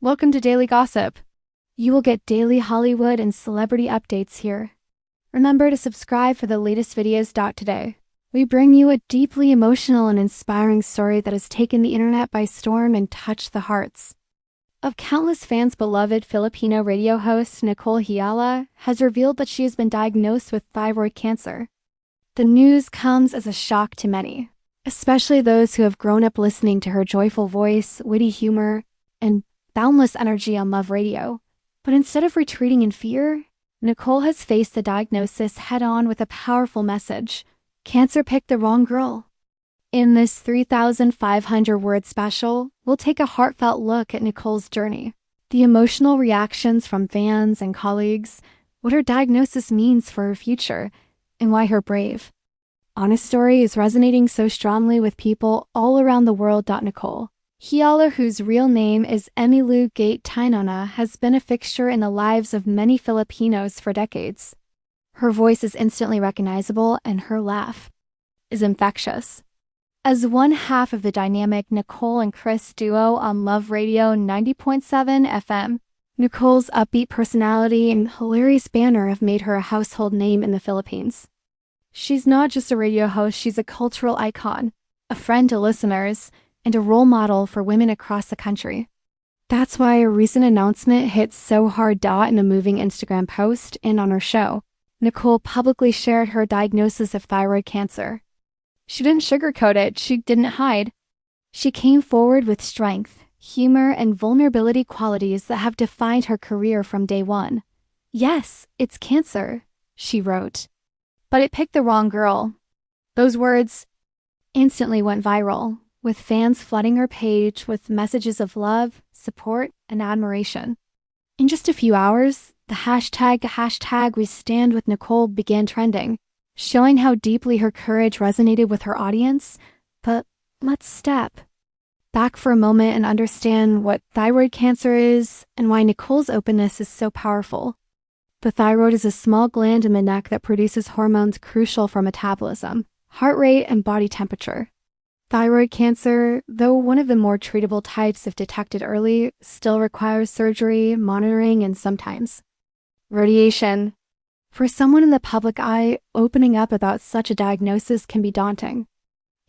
Welcome to Daily Gossip. You will get daily Hollywood and celebrity updates here. Remember to subscribe for the latest videos. Today, we bring you a deeply emotional and inspiring story that has taken the internet by storm and touched the hearts of countless fans. Beloved Filipino radio host Nicole Hyala has revealed that she has been diagnosed with thyroid cancer. The news comes as a shock to many, especially those who have grown up listening to her joyful voice, witty humor, and boundless energy on Love Radio. But instead of retreating in fear, Nicole has faced the diagnosis head-on with a powerful message. Cancer picked the wrong girl. In this 3,500-word special, we'll take a heartfelt look at Nicole's journey, the emotional reactions from fans and colleagues, what her diagnosis means for her future, and why her brave, honest story is resonating so strongly with people all around the world. Nicole Hyala, whose real name is Emmylou Gaite-Tiñana, has been a fixture in the lives of many Filipinos for decades. Her voice is instantly recognizable, and her laugh is infectious. As one half of the dynamic Nicole and Chris duo on Love Radio 90.7 FM, Nicole's upbeat personality and hilarious banter have made her a household name in the Philippines. She's not just a radio host, she's a cultural icon, a friend to listeners, and a role model for women across the country. That's why a recent announcement hit so hard. In a moving Instagram post and on her show, Nicole publicly shared her diagnosis of thyroid cancer. She didn't sugarcoat it, she didn't hide. She came forward with strength, humor, and vulnerability, qualities that have defined her career from day one. "Yes, it's cancer," she wrote. "But it picked the wrong girl." Those words instantly went viral, with fans flooding her page with messages of love, support, and admiration. In just a few hours, the hashtag We Stand With Nicole began trending, showing how deeply her courage resonated with her audience. But let's step back for a moment and understand what thyroid cancer is and why Nicole's openness is so powerful. The thyroid is a small gland in the neck that produces hormones crucial for metabolism, heart rate, and body temperature. Thyroid cancer, though one of the more treatable types if detected early, still requires surgery, monitoring, and sometimes radiation. For someone in the public eye, opening up about such a diagnosis can be daunting.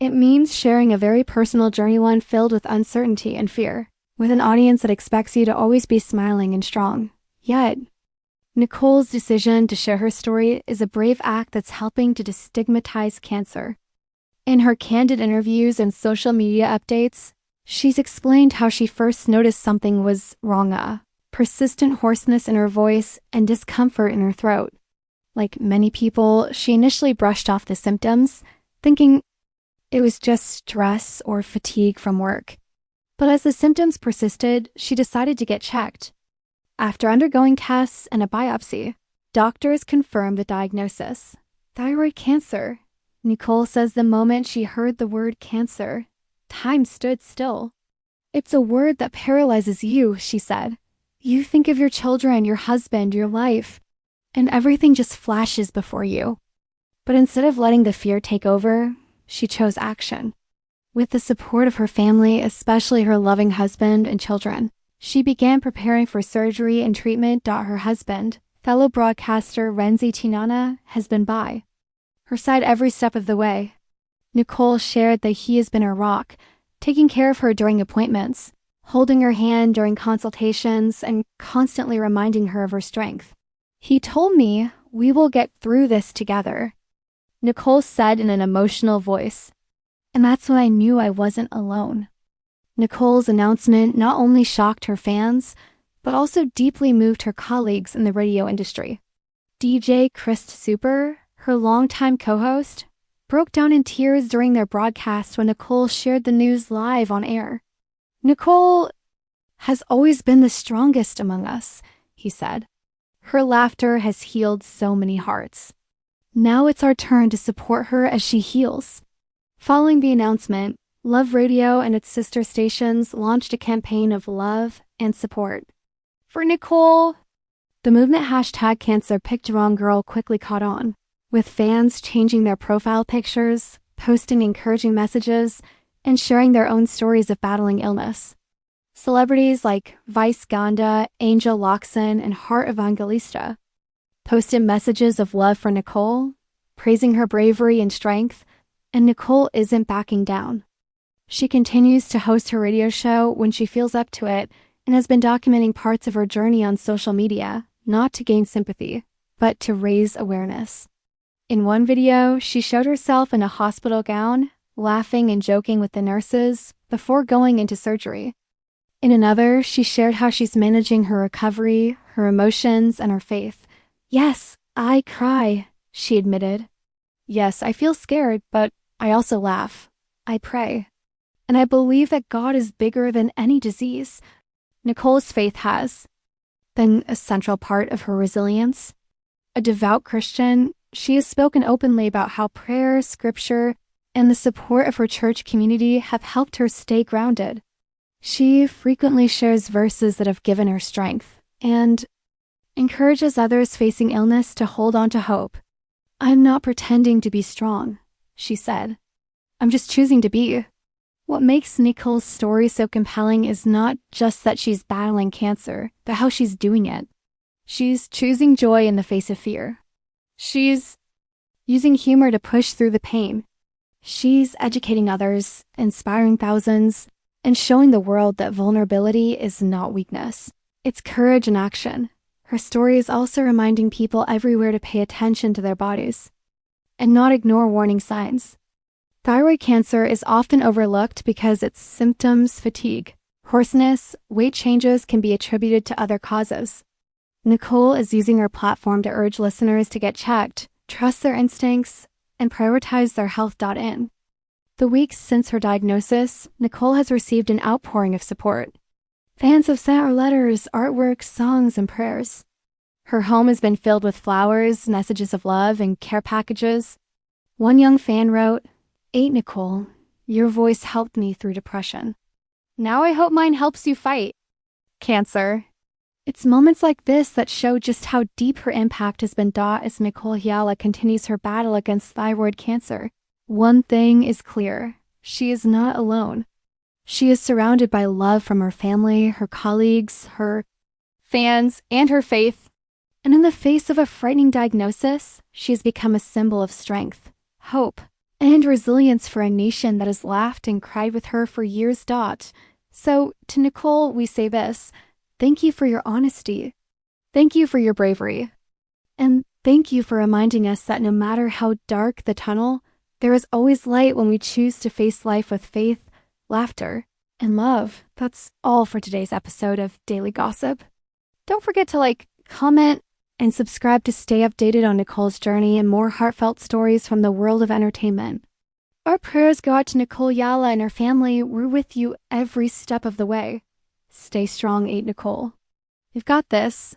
It means sharing a very personal journey, one filled with uncertainty and fear, with an audience that expects you to always be smiling and strong. Yet, Nicole's decision to share her story is a brave act that's helping to destigmatize cancer. In her candid interviews and social media updates, she's explained how she first noticed something was wrong, persistent hoarseness in her voice and discomfort in her throat. Like many people, she initially brushed off the symptoms, thinking it was just stress or fatigue from work. But as the symptoms persisted, she decided to get checked. After undergoing tests and a biopsy, doctors confirmed the diagnosis: thyroid cancer. Nicole says the moment she heard the word cancer, time stood still. "It's a word that paralyzes you," she said. "You think of your children, your husband, your life, and everything just flashes before you." But instead of letting the fear take over, she chose action. With the support of her family, especially her loving husband and children, she began preparing for surgery and treatment. Her husband, fellow broadcaster Renzy Tiñana, has been by her side every step of the way. Nicole shared that he has been her rock, taking care of her during appointments, holding her hand during consultations, and constantly reminding her of her strength. "He told me, we will get through this together," Nicole said in an emotional voice. "And that's when I knew I wasn't alone." Nicole's announcement not only shocked her fans, but also deeply moved her colleagues in the radio industry. DJ Chris Super, her longtime co-host, broke down in tears during their broadcast when Nicole shared the news live on air. "Nicole has always been the strongest among us," he said. "Her laughter has healed so many hearts. Now it's our turn to support her as she heals." Following the announcement, Love Radio and its sister stations launched a campaign of love and support for Nicole. The movement #Cancer Picked Wrong Girl quickly caught on, with fans changing their profile pictures, posting encouraging messages, and sharing their own stories of battling illness. Celebrities like Vice Ganda, Angel Locsin, and Heart Evangelista posted messages of love for Nicole, praising her bravery and strength, and Nicole isn't backing down. She continues to host her radio show when she feels up to it and has been documenting parts of her journey on social media, not to gain sympathy, but to raise awareness. In one video, she showed herself in a hospital gown, laughing and joking with the nurses before going into surgery. In another, she shared how she's managing her recovery, her emotions, and her faith. "Yes, I cry," she admitted. "Yes, I feel scared, but I also laugh. I pray. And I believe that God is bigger than any disease." Nicole's faith has been a central part of her resilience. A devout Christian, she has spoken openly about how prayer, scripture, and the support of her church community have helped her stay grounded. She frequently shares verses that have given her strength and encourages others facing illness to hold on to hope. "I'm not pretending to be strong," she said. "I'm just choosing to be." What makes Nicole's story so compelling is not just that she's battling cancer, but how she's doing it. She's choosing joy in the face of fear. She's using humor to push through the pain. She's educating others, inspiring thousands, and showing the world that vulnerability is not weakness. It's courage in action. Her story is also reminding people everywhere to pay attention to their bodies and not ignore warning signs. Thyroid cancer is often overlooked because its symptoms, fatigue, hoarseness, weight changes can be attributed to other causes. Nicole is using her platform to urge listeners to get checked, trust their instincts, and prioritize their health. In the weeks since her diagnosis, Nicole has received an outpouring of support. Fans have sent her letters, artwork, songs, and prayers. Her home has been filled with flowers, messages of love, and care packages. One young fan wrote, "8 Nicole, your voice helped me through depression. Now I hope mine helps you fight cancer." It's moments like this that show just how deep her impact has been as Nicole Hyala continues her battle against thyroid cancer. One thing is clear: she is not alone. She is surrounded by love from her family, her colleagues, her fans, and her faith. And in the face of a frightening diagnosis, she has become a symbol of strength, hope, and resilience for a nation that has laughed and cried with her for years. So, to Nicole, we say this: thank you for your honesty. Thank you for your bravery. And thank you for reminding us that no matter how dark the tunnel, there is always light when we choose to face life with faith, laughter, and love. That's all for today's episode of Daily Gossip. Don't forget to like, comment, and subscribe to stay updated on Nicole's journey and more heartfelt stories from the world of entertainment. Our prayers go out to Nicole Hyala and her family. We're with you every step of the way. Stay strong, 8 Nicole. You've got this.